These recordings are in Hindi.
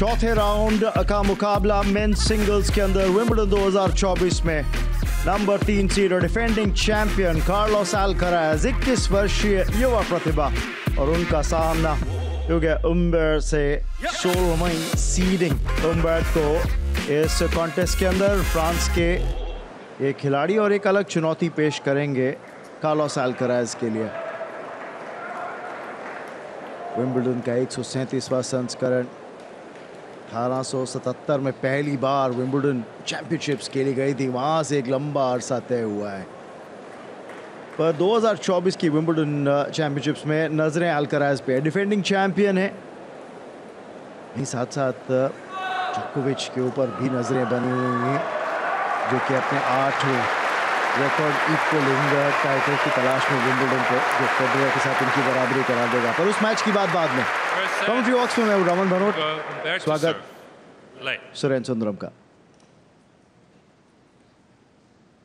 चौथे राउंड का मुकाबला मेंस सिंगल्स के अंदर विंबलडन 2024 में नंबर 3 सीड और डिफेंडिंग चैंपियन कार्लोस अल्काराज 21 वर्षीय युवा प्रतिभा और उनका सामना क्योंकि उम्बर से 16वीं सीडिंग उम्बर को इस कॉन्टेस्ट के अंदर फ्रांस के एक खिलाड़ी और एक अलग चुनौती पेश करेंगे कार्लोस अल्काराज के लिए। विंबलडन का 137वां संस्करण 1877 में पहली बार विंबलडन चैंपियनशिप्स खेली गई थी, वहां से एक लंबा अरसा तय हुआ है। पर 2024 की विंबलडन चैंपियनशिप्स में नजरें अल्काराज पे, डिफेंडिंग चैंपियन है। साथ साथ जोकोविच के ऊपर भी नजरें बनी हुई हैं, जो कि अपने 8वें रिकॉर्ड इक्वलिंग टाइटल की तलाश में विंबलडन को, जो फेडरर के साथ इनकी बराबरी करा देगा। पर उस मैच की बात बाद में। कमेंट्री बॉक्स में मैं रमन भनोट, स्वागत सुरेन सुंदरम का।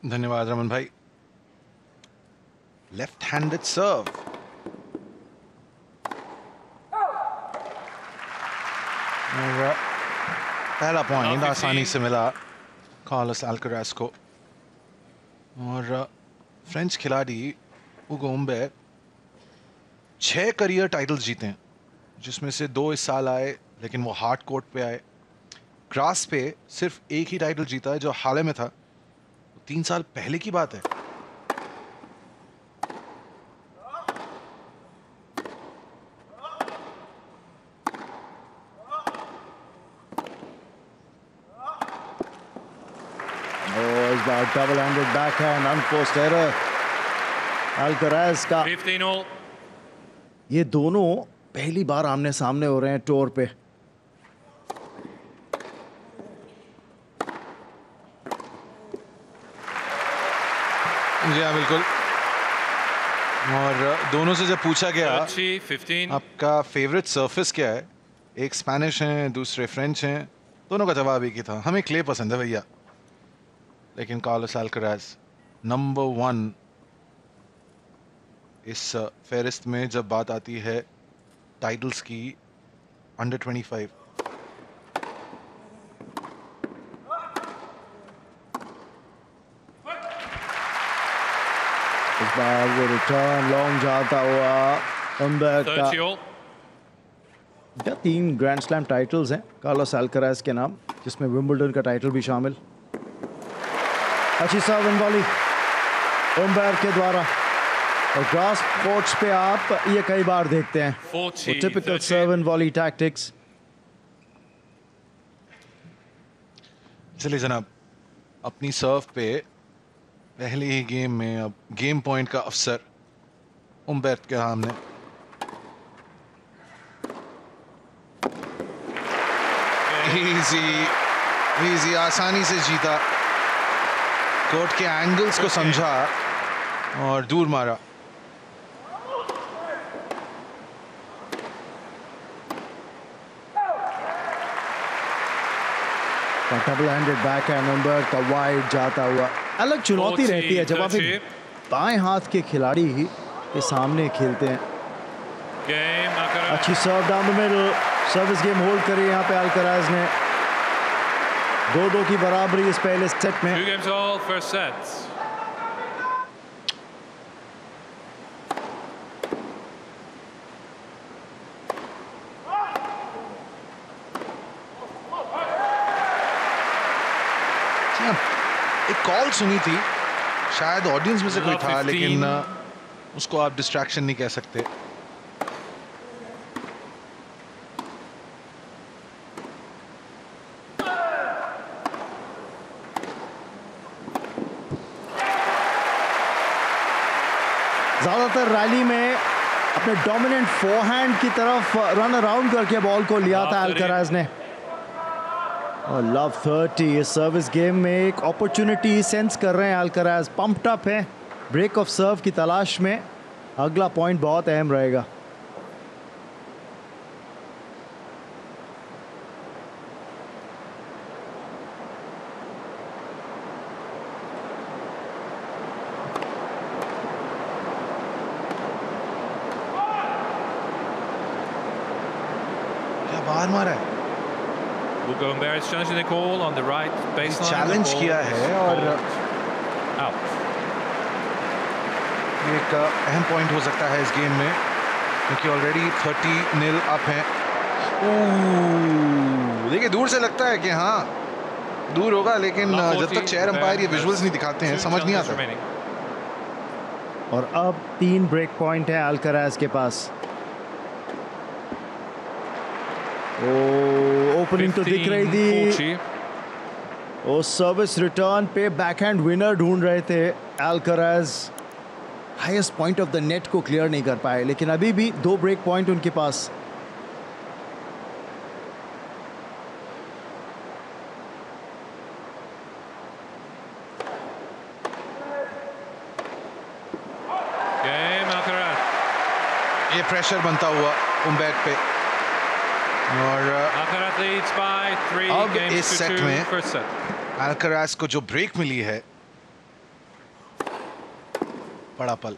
धन्यवाद रमन भाई। लेफ्ट हैंडेड सर्व, पहला पॉइंट आसानी से मिला कार्लोस अल्काराज को। और फ्रेंच खिलाड़ी उगो उम्बर 6 करियर टाइटल्स जीते हैं, जिसमें से 2 इस साल आए, लेकिन वो हार्ड कोर्ट पे आए। ग्रास पे सिर्फ एक ही टाइटल जीता है, जो हाल में था, 3 साल पहले की बात है। Double handed backhand unforced error Alcaraz का। 15 all। ये दोनों पहली बार आमने सामने हो रहे हैं टूर पे। जी हाँ, बिल्कुल। और दोनों से जब पूछा गया 15 आपका फेवरेट सरफेस क्या है, एक स्पेनिश हैं, दूसरे फ्रेंच हैं, दोनों का जवाब एक ही था, हमें क्ले पसंद है भैया। लेकिन कार्लोस अल्काराज नंबर 1 इस फेरिस्त में जब बात आती है टाइटल्स की, अंडर 25। इस बार वो रिटर्न लॉन्ग जाता हुआ उम्बर का। 3 ग्रैंड स्लैम टाइटल्स हैं कार्लोस अल्काराज के नाम, जिसमें विंबलडन का टाइटल भी शामिल। अच्छी सर्व वॉली उम्बर के द्वारा, और ग्रास कोर्ट्स पे आप ये कई बार देखते हैं, typical serve and volley tactics. चलिए जनाब, अपनी सर्व पे पहले ही गेम में अब गेम पॉइंट का अवसर उम्बर के सामने। इजी आसानी से जीता, कोर्ट के एंगल्स को समझा और दूर मारा। डबल हैंडेड बैकहैंड उम्बर का वाइड जाता हुआ। अलग चुनौती रहती है जब आप एक बाएं हाथ के खिलाड़ी ही के सामने खेलते हैं। अच्छी serve down the middle, service game hold करी यहाँ पे अल्काराज ने। 2-2 की बराबरी इस पहले सेट में। 2 games all, first sets। एक कॉल सुनी थी, शायद ऑडियंस में से कोई था, लेकिन उसको आप डिस्ट्रैक्शन नहीं कह सकते। ज्यादातर रैली में अपने डोमिनेंट फोरहैंड की तरफ रन अराउंड करके बॉल को लिया था अल्काराज ने। और लव 30 इस सर्विस गेम में एक अपॉर्चुनिटी सेंस कर रहे हैं अल्काराज। पंप्ड अप है, ब्रेक ऑफ सर्व की तलाश में। अगला पॉइंट बहुत अहम रहेगा। क्या बाहर मारा है। Gobert is challenging the call on the right baseline. Challenge किया है और out. एक अहम पॉइंट हो सकता है इस गेम में, क्योंकि ऑलरेडी 30-0 अप है। देखिए दूर से लगता है कि हाँ दूर होगा, लेकिन जब तक चेयर अंपायर ये विजुअल्स नहीं दिखाते हैं समझ नहीं आता। और अब 3 ब्रेक पॉइंट है अल्कराज के पास। ओपनिंग तो दिख रही थी, वो सर्विस रिटर्न पे बैकहैंड विनर ढूंढ रहे थे Alcaraz. Highest point of the net को क्लियर नहीं कर पाए, लेकिन अभी भी 2 ब्रेक पॉइंट उनके पास। ये प्रेशर बनता हुआ उम्बैट पे, और अब इस सेट में अल्कराज को जो ब्रेक मिली है, बड़ा पल।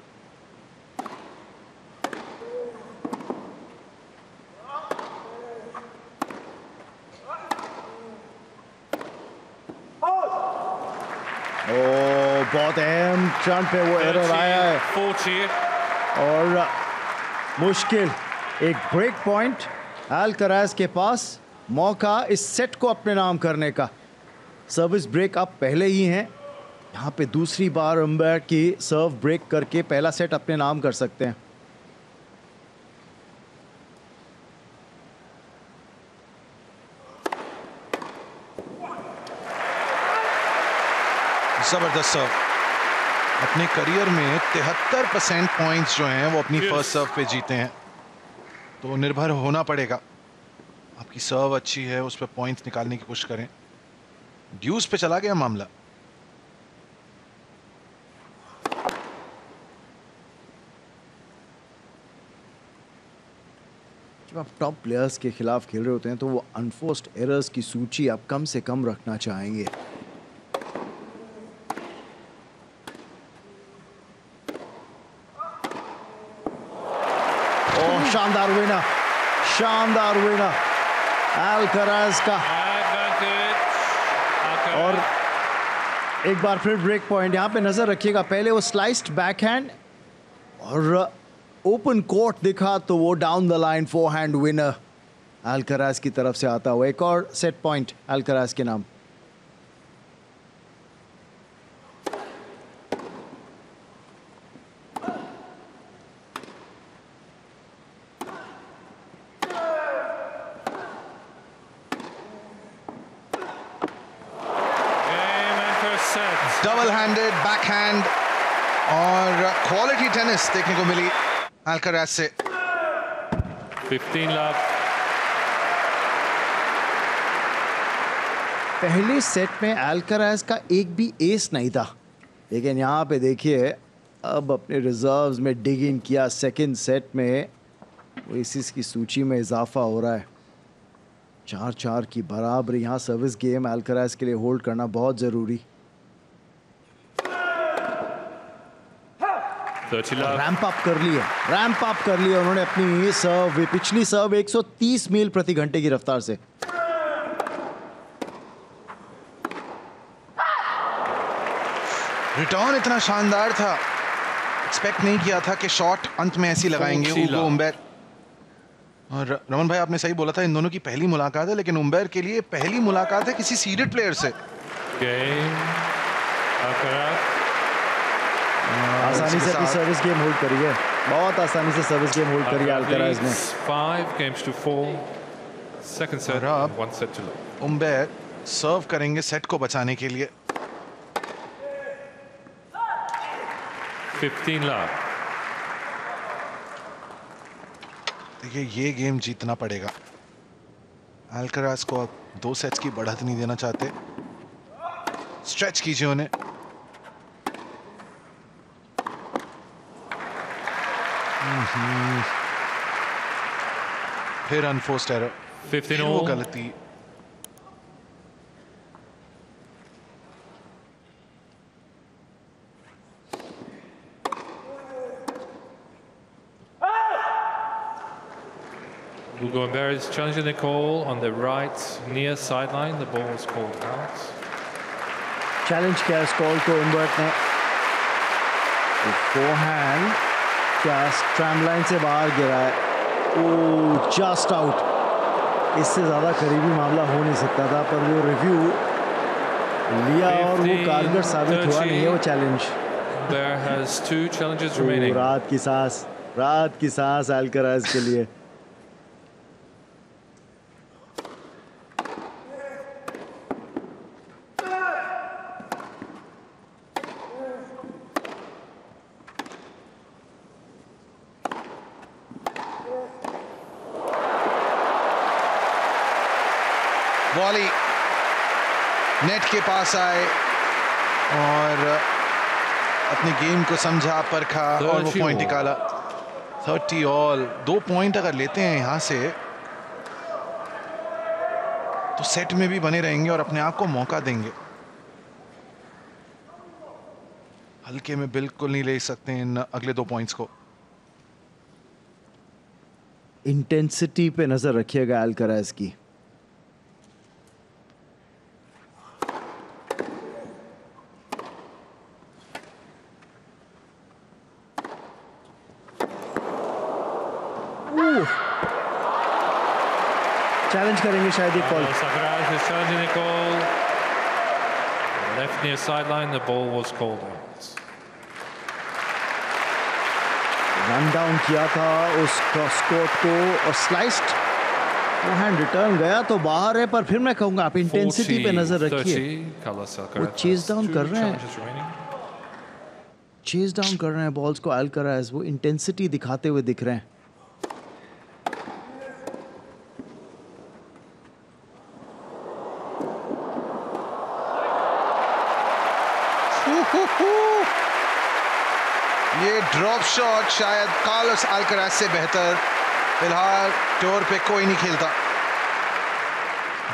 बहुत अहम टर्न पे वो एरर आया है, और मुश्किल एक ब्रेक पॉइंट अल्कराज के पास, मौका इस सेट को अपने नाम करने का। सर्विस ब्रेक अब पहले ही हैं, यहाँ पे दूसरी बार अंपायर की सर्व ब्रेक करके पहला सेट अपने नाम कर सकते हैं। जबरदस्त सर्व। अपने करियर में 73% पॉइंट्स जो हैं वो अपनी फर्स्ट सर्व पे जीते हैं, तो निर्भर होना पड़ेगा। आपकी सर्व अच्छी है, उस पर पॉइंट्स निकालने की कोशिश करें। ड्यूस पे चला गया मामला। जब आप टॉप प्लेयर्स के खिलाफ खेल रहे होते हैं तो वो अनफोर्स्ड एरर्स की सूची आप कम से कम रखना चाहेंगे। शानदार विनर, शानदार विनर अल्कराज का। और एक बार फिर ब्रेक पॉइंट। यहाँ पे नजर रखिएगा, पहले वो स्लाइस्ड बैकहैंड और ओपन कोर्ट दिखा तो वो down the line forehand winner Alcaraz की तरफ से आता हुआ। एक और सेट पॉइंट अल्कराज के नाम। डबल हैंडेड बैकहैंड और क्वालिटी टेनिस देखने को मिली अल्कराज से। 15 लव। पहले सेट में अल्कराज का एक भी एस नहीं था, लेकिन यहाँ पे देखिए अब अपने रिजर्व्स में डिग इन किया। सेकंड सेट में एसिस की सूची में इजाफा हो रहा है। 4-4 की बराबरी। यहाँ सर्विस गेम अल्कराज के लिए होल्ड करना बहुत ज़रूरी। रैंप अप कर लिया, रैंप अप कर लिया उन्होंने अपनी सर्व। पिछली सर्व 130 मील प्रति घंटे की रफ्तार से। रिटर्न इतना शानदार था, एक्सपेक्ट नहीं किया था कि शॉट अंत में ऐसी लगाएंगे ऊगो उम्बैट। और रमन भाई आपने सही बोला था, इन दोनों की पहली मुलाकात है, लेकिन उम्बैट के लिए पहली मुलाकात है किसी सीडेड प्लेयर से। आसानी से अपनी सर्विस गेम होल्ड करी है, बहुत आसानी से सर्विस गेम होल्ड करी है अल्कराज ने। 5 games to 4. Second set, 1 set to love. उम्बैट सर्व करेंगे सेट को बचाने के लिए। 15 love. देखिए ये गेम जीतना पड़ेगा। अल्कराज को अब 2 सेट्स की बढ़त नहीं देना चाहते। स्ट्रेच कीजिए उन्हें। फिर अनफोर्स्ड एरर, 15 वो all. गलती। Hugo Humbert is challenging Nicole on the right near sideline. The ball was called out. Challenge किया इस कॉल को हुम्बर्ट ने। फोरहैंड क्या स्ट्रैम लाइन से बाहर गिरा है। ओह, जस्ट आउट। इससे ज़्यादा करीबी मामला हो नहीं सकता था, पर वो रिव्यू लिया और वो कारगर साबित हुआ नहीं है वो challenge. There has 2 challenges remaining. रात की सांस अल्कराज के लिए। वॉली नेट के पास आए और अपनी गेम को समझा, परखा और वो पॉइंट निकाला। 30 ऑल। 2 पॉइंट अगर लेते हैं यहां से तो सेट में भी बने रहेंगे और अपने आप को मौका देंगे। हल्के में बिल्कुल नहीं ले सकते इन अगले 2 पॉइंट्स को। इंटेंसिटी पे नजर रखिएगा अल्कराज की। चैलेंज करेंगे शायद ये call. Alcaraz is challenging Nicole. Left near sideline, the ball was called out. Run down किया था उस क्रॉस कोर्ट को और स्लाइस्ड हैंड रिटर्न गया तो बाहर है, पर फिर मैं कहूंगा आप इंटेंसिटी पे नजर रखिए। वो चेज डाउन कर रहे हैं, चेज डाउन कर रहे हैं बॉल्स को अल्कराज। वो इंटेंसिटी दिखाते हुए दिख रहे हैं। ये ड्रॉप शॉट शायद कार्लोस अल्कराज से बेहतर फिलहाल टूर पे कोई नहीं खेलता।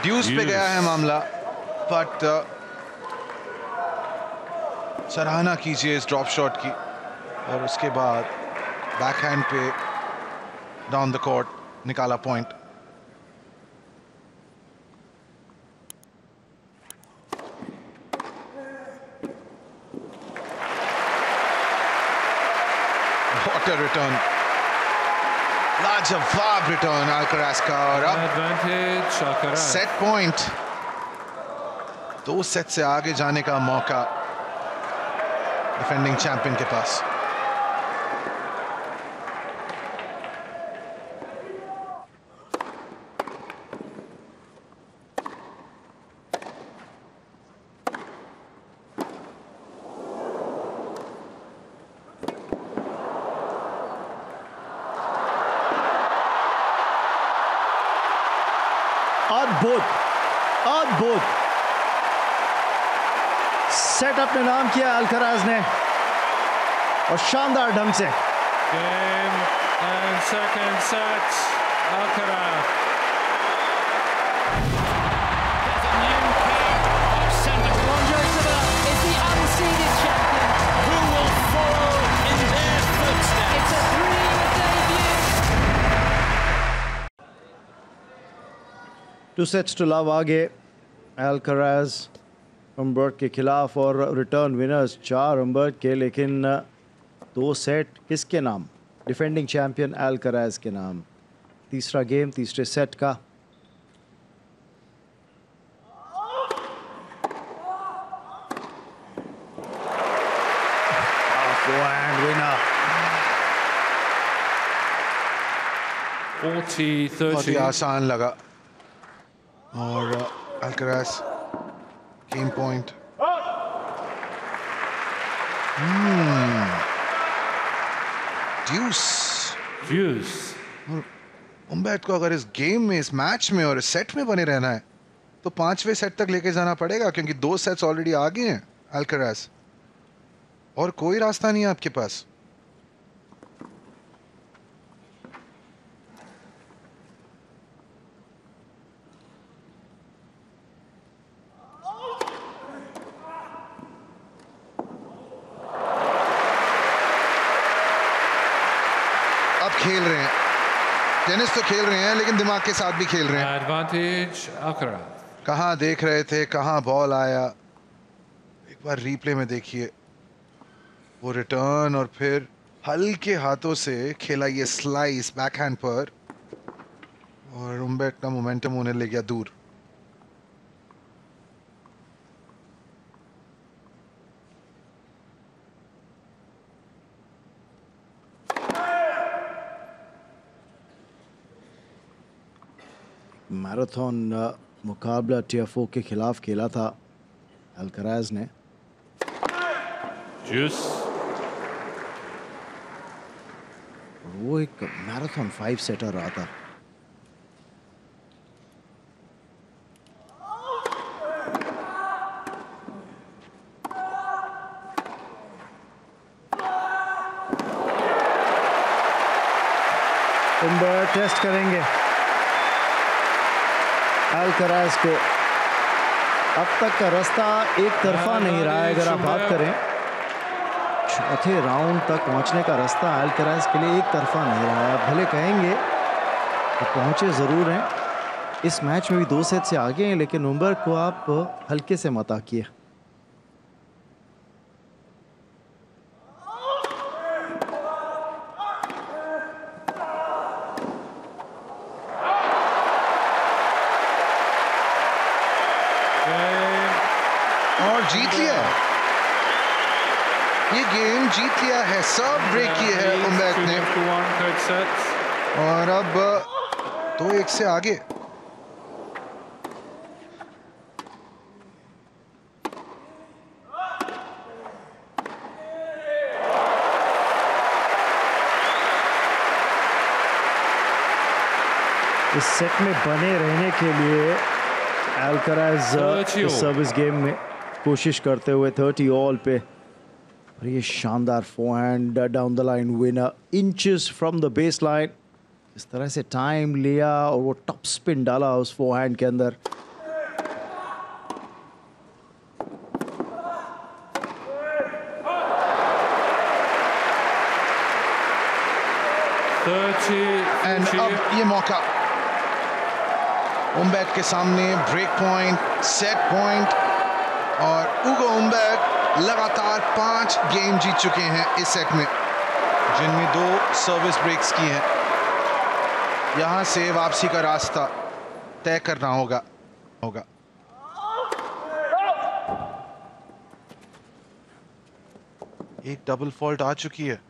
ड्यूस पे गया है मामला, बट सराहना कीजिए इस ड्रॉप शॉट की। और उसके बाद बैकहैंड पे डाउन द कोर्ट निकाला पॉइंट। रिटर्न, लाजवाब रिटर्न अल्कराज का। और अब सेट पॉइंट, 2 सेट से आगे जाने का मौका डिफेंडिंग चैंपियन के पास। अद्भुत सेटअप ने नाम किया अल्कराज ने और शानदार ढंग से। Game and second set, Alcaraz. There's a new king of centre. Roger Federer is the unseeded champion. Who will follow in their footsteps? It's a dream debut. 2 sets to love आगे अल्कराज हुम्बर्ट के खिलाफ और रिटर्न विनर्स 4 हुम्बर्ट के, लेकिन 2 सेट किसके नाम? डिफेंडिंग चैंपियन अल्कराज के नाम। तीसरा गेम तीसरे सेट का। विनर 40-30. बहुत ही आसान लगा और अल्कराज गेम पॉइंट। Views. हुम्बर्ट को अगर इस गेम में, इस मैच में और इस सेट में बने रहना है तो 5वें सेट तक लेके जाना पड़ेगा, क्योंकि 2 सेट्स ऑलरेडी आ गए हैं अल्कराज और कोई रास्ता नहीं है आपके पास। अब खेल रहे हैं टेनिस तो खेल रहे हैं लेकिन दिमाग के साथ भी खेल रहे हैं। Advantage Alcaraz. कहाँ देख रहे थे, कहाँ बॉल आया। एक बार रिप्ले में देखिए, वो रिटर्न और फिर हल्के हाथों से खेला ये स्लाइस बैकहैंड पर, और उम्बेट का मोमेंटम होने ले गया दूर। मैराथन मुकाबला टीएफओ के खिलाफ खेला था अल्कराज ने। Juice. वो एक मैराथन 5 सेटर रहा था। उम्बर टेस्ट करेंगे अल्कराज को। अब तक का रास्ता एक तरफा नहीं रहा है। अगर आप बात करें चौथे राउंड तक पहुंचने का रास्ता अल्कराज के लिए एक तरफा नहीं रहा है। भले कहेंगे कि पहुंचे ज़रूर हैं, इस मैच में भी 2 सेट से आगे हैं, लेकिन उम्बर को आप हल्के से मत आकिए। और जीत लिया है ये गेम, जीत लिया है। सर्व ब्रेक किए है उम्बेट ने, 2-1 third set. और अब 2-1 से आगे। इस सेट में बने रहने के लिए अल्कराज इस सर्विस गेम में कोशिश करते हुए 30 ऑल पे, और ये शानदार forehand down the line winner inches from the base line. इस तरह से टाइम लिया और वो टॉप स्पिन डाला उस फोरहैंड के अंदर। एंड अब ये मौका उम्बेट के सामने, ब्रेक पॉइंट, सेट पॉइंट, और उगो उम्बेट लगातार 5 गेम जीत चुके हैं इस सेट में, जिनमें 2 सर्विस ब्रेक्स की हैं। यहां से वापसी का रास्ता तय करना होगा। एक डबल फॉल्ट आ चुकी है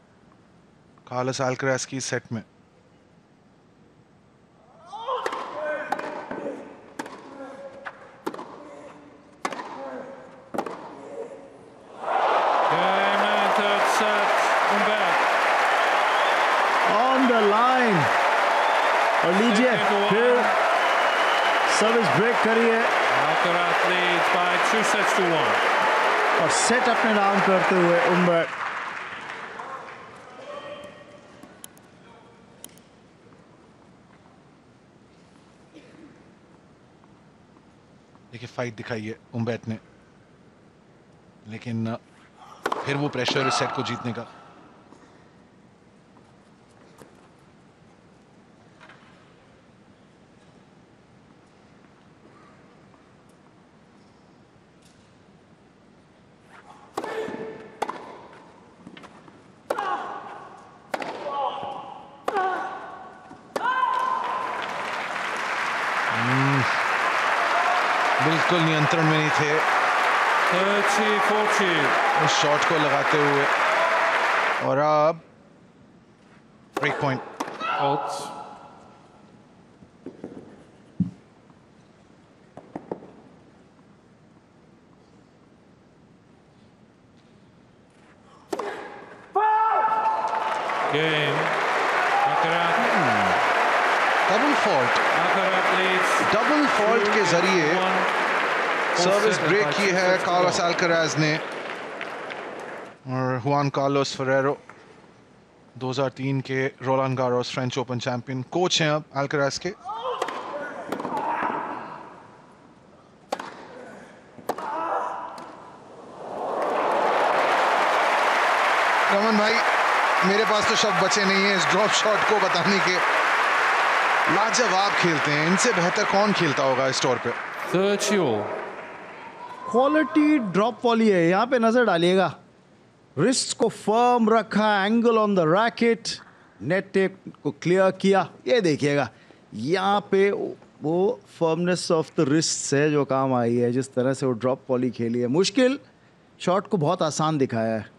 कार्लोस अल्कराज की सेट में। और लीजिए फिर सर्विस ब्रेक करिए और सेट अपने नाम करते हुए उम्बर। देखिए फाइट दिखाई है उम्बेट ने, लेकिन फिर वो प्रेशर इस सेट को जीतने का। बिल्कुल नियंत्रण में नहीं थे 30-40 उस शॉट को लगाते हुए, और अब break point. Game. Double fault, double fault के जरिए सर्विस ब्रेक की है कार्लोस अल्कराज ने। और हुआन कार्लोस फेरेरो 2003 के Roland Garros French open champion, coach हैं अब अल्कराज के। रमन भाई, मेरे पास तो शब्द बचे नहीं है इस ड्रॉप शॉट को बताने के। लाजवाब खेलते हैं, इनसे बेहतर कौन खेलता होगा इस टूर पे। 30 all. क्वालिटी ड्रॉप वॉली है, यहाँ पे नजर डालिएगा। रिस्ट को फर्म रखा, angle on the racket, net tape को क्लियर किया। ये देखिएगा यहाँ पे वो फर्मनेस ऑफ द रिस्ट है जो काम आई है, जिस तरह से वो ड्रॉप वॉली खेली है। मुश्किल शॉट को बहुत आसान दिखाया है।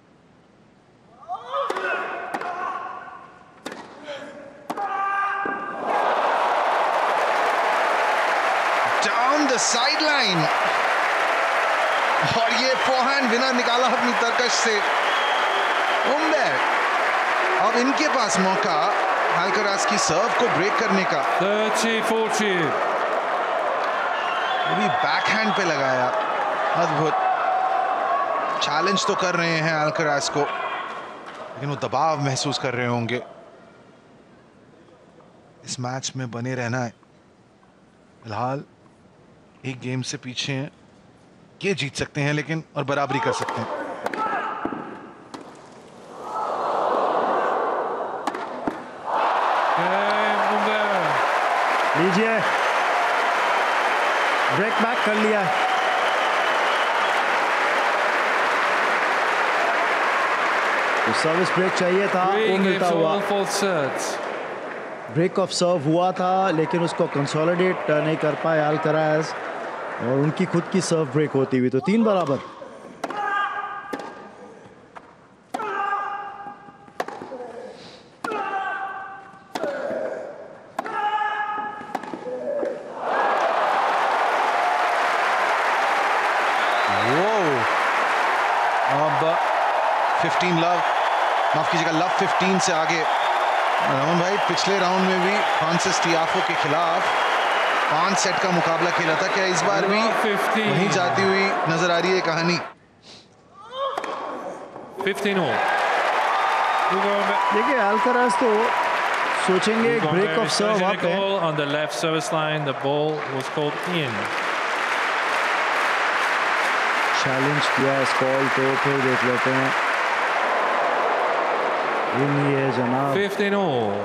डाउन द साइडलाइन, और ये फोरहैंड विनर निकाला अपनी तरकश से उम्बेर। अब इनके पास मौका अल्कराज की सर्व को ब्रेक करने का। 30-40. अभी बैकहैंड पे लगाया, अद्भुत। चैलेंज तो कर रहे हैं अल्कराज को, लेकिन वो दबाव महसूस कर रहे होंगे। इस मैच में बने रहना है, फिलहाल एक गेम से पीछे हैं। ये जीत सकते हैं लेकिन, और बराबरी कर सकते हैं। लीजिए, ब्रेक बैक कर लिया। तो सर्विस ब्रेक चाहिए था, वो मिलता हुआ। ब्रेक ऑफ सर्व हुआ था लेकिन उसको कंसोलिडेट नहीं कर पाए अल्कराज, और उनकी खुद की सर्व ब्रेक होती हुई तो 3 बराबर। अब 15 लव, माफ कीजिएगा, लव 15 से आगे। रमन भाई पिछले राउंड में भी फ्रांसिस टियाफो के खिलाफ 5 सेट का मुकाबला खेला था, क्या इस बार भी वहीं जाती हुई नजर आ रही है कहानी? 15 all. देखिए अल्कराज तो सोचेंगे एक ब्रेक ऑफ सर्व अप है। On the left service line, the ball was called in. Challenge किया इस कॉल को, फिर देख लेते हैं। ये है जनाब। 15 all.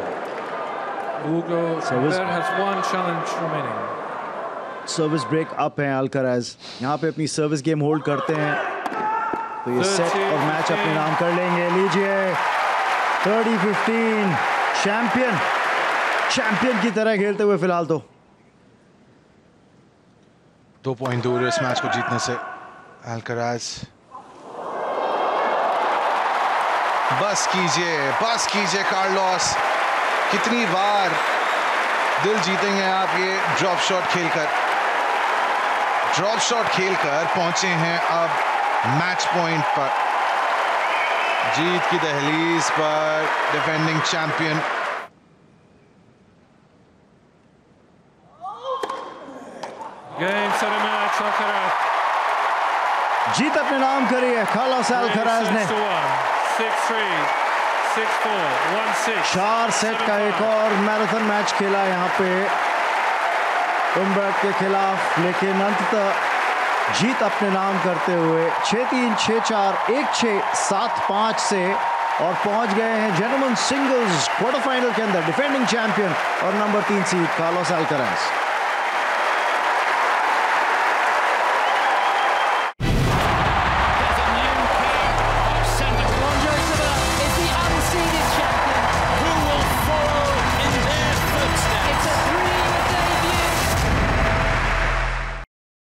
Hugo Service- has one challenge remaining. Service break up है अल्कराज, यहाँ पे अपनी सर्विस गेम होल्ड करते हैं तो ये सेट और मैच अपने नाम कर लेंगे। लीजिए 30-15, चैंपियन की तरह खेलते हुए फिलहाल तो। 2 पॉइंट दूर इस मैच को जीतने से अल्कराज। बस कीजिए कार्लोस, कितनी बार दिल जीतेंगे आप ये ड्रॉप शॉट खेलकर। पहुंचे हैं अब मैच पॉइंट पर, जीत की दहलीज पर defending champion. Game, set a match, Alcaraz. जीत अपने नाम करी है कार्लोस अल्कराज ने। 6-3, 6-4, 1-6. 4 सेट का एक और मैराथन मैच खेला यहाँ पे उम्बर्ट के खिलाफ, लेकिन अंततः जीत अपने नाम करते हुए 6-3, 6-4, 1-6, 7-5 से और पहुंच गए हैं जेंटलमैन सिंगल्स क्वार्टर फाइनल के अंदर। डिफेंडिंग चैंपियन और नंबर 3 सीड कार्लोस अल्कराज।